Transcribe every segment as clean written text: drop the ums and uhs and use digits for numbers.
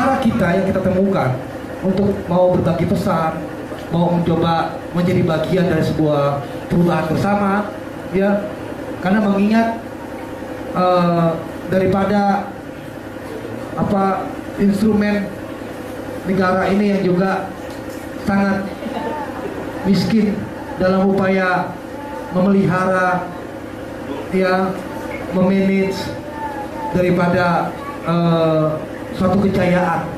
cara kita yang kita temukan untuk mau berbagi pesan, mau mencoba menjadi bagian dari sebuah perubahan bersama, ya, karena mengingat daripada instrumen negara ini yang juga sangat miskin dalam upaya memelihara, ya, memanage daripada suatu kejayaan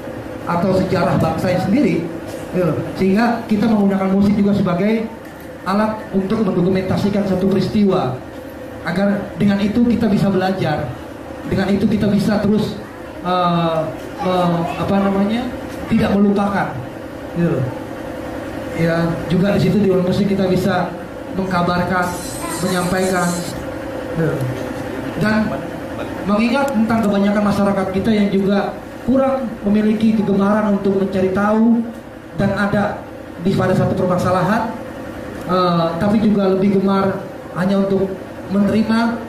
atau sejarah bangsa sendiri, ya. Sehingga kita menggunakan musik juga sebagai alat untuk mendokumentasikan satu peristiwa, agar dengan itu kita bisa belajar, dengan itu kita bisa terus tidak melupakan, gitu. Ya, juga di situ di musik kita bisa mengkabarkan, menyampaikan, gitu. Dan mengingat tentang kebanyakan masyarakat kita yang juga kurang memiliki kegemaran untuk mencari tahu dan ada pada satu permasalahan, tapi juga lebih gemar hanya untuk menerima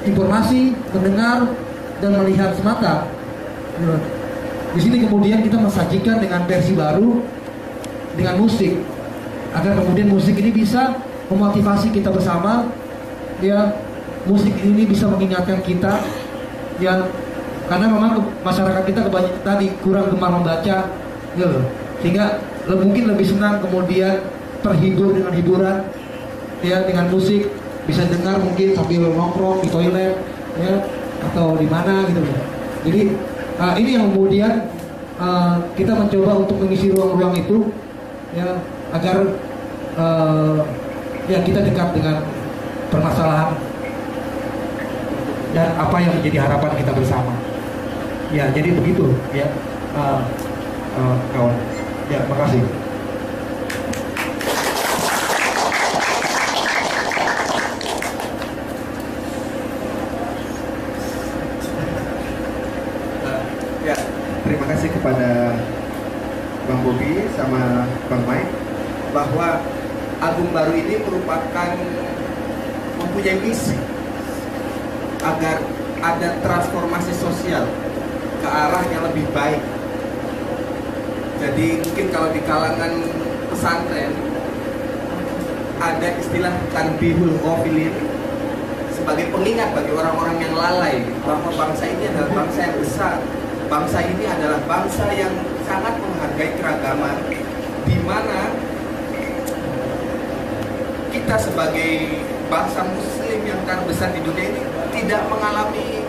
informasi, mendengar dan melihat semata. Di sini kemudian kita mensajikan dengan versi baru dengan musik, agar kemudian musik ini bisa memotivasi kita bersama, ya. Musik ini bisa mengingatkan kita, ya, karena memang masyarakat kita kebanyakan tadi kurang gemar membaca, gitu. Sehingga mungkin lebih senang kemudian terhibur dengan hiburan, ya, dengan musik, bisa dengar mungkin sambil nongkrong di toilet, ya, atau di mana, gitu. Jadi ini yang kemudian kita mencoba untuk mengisi ruang-ruang itu, ya, agar ya kita dekat dengan permasalahan dan apa yang menjadi harapan kita bersama. Ya, jadi begitu, ya, kawan. Ya, makasih. Ya, terima kasih kepada Bang Bobi sama Bang Mike, bahwa album baru ini merupakan mempunyai misi agar ada transformasi sosial ke arah yang lebih baik. Jadi mungkin kalau di kalangan pesantren ada istilah tanbihul ghafilin sebagai pengingat bagi orang-orang yang lalai bahwa bangsa ini adalah bangsa yang besar. Bangsa ini adalah bangsa yang sangat menghargai keragaman, di mana kita sebagai bangsa muslim yang terbesar di dunia ini tidak mengalami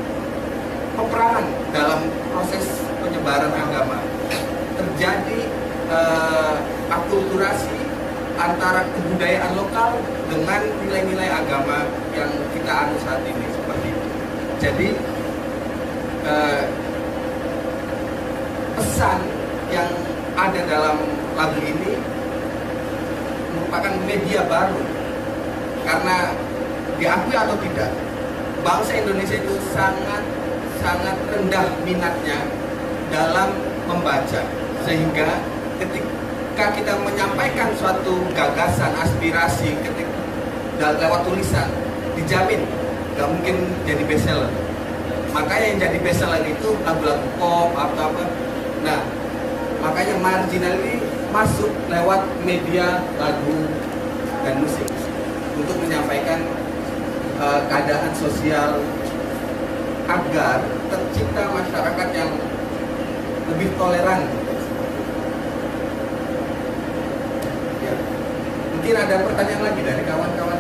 peperangan dalam proses penyebaran agama. Terjadi akulturasi antara kebudayaan lokal dengan nilai-nilai agama yang kita anut saat ini, seperti itu. Jadi pesan yang ada dalam lagu ini merupakan media baru, karena diakui atau tidak, bangsa Indonesia itu sangat rendah minatnya dalam membaca, sehingga ketika kita menyampaikan suatu gagasan, aspirasi lewat tulisan, dijamin gak mungkin jadi bestseller. Makanya yang jadi bestseller itu lagu-lagu pop atau apa. Nah, makanya marginal ini masuk lewat media lagu dan musik untuk menyampaikan keadaan sosial, agar tercipta masyarakat yang lebih toleran. Ya. Mungkin ada pertanyaan lagi dari kawan-kawan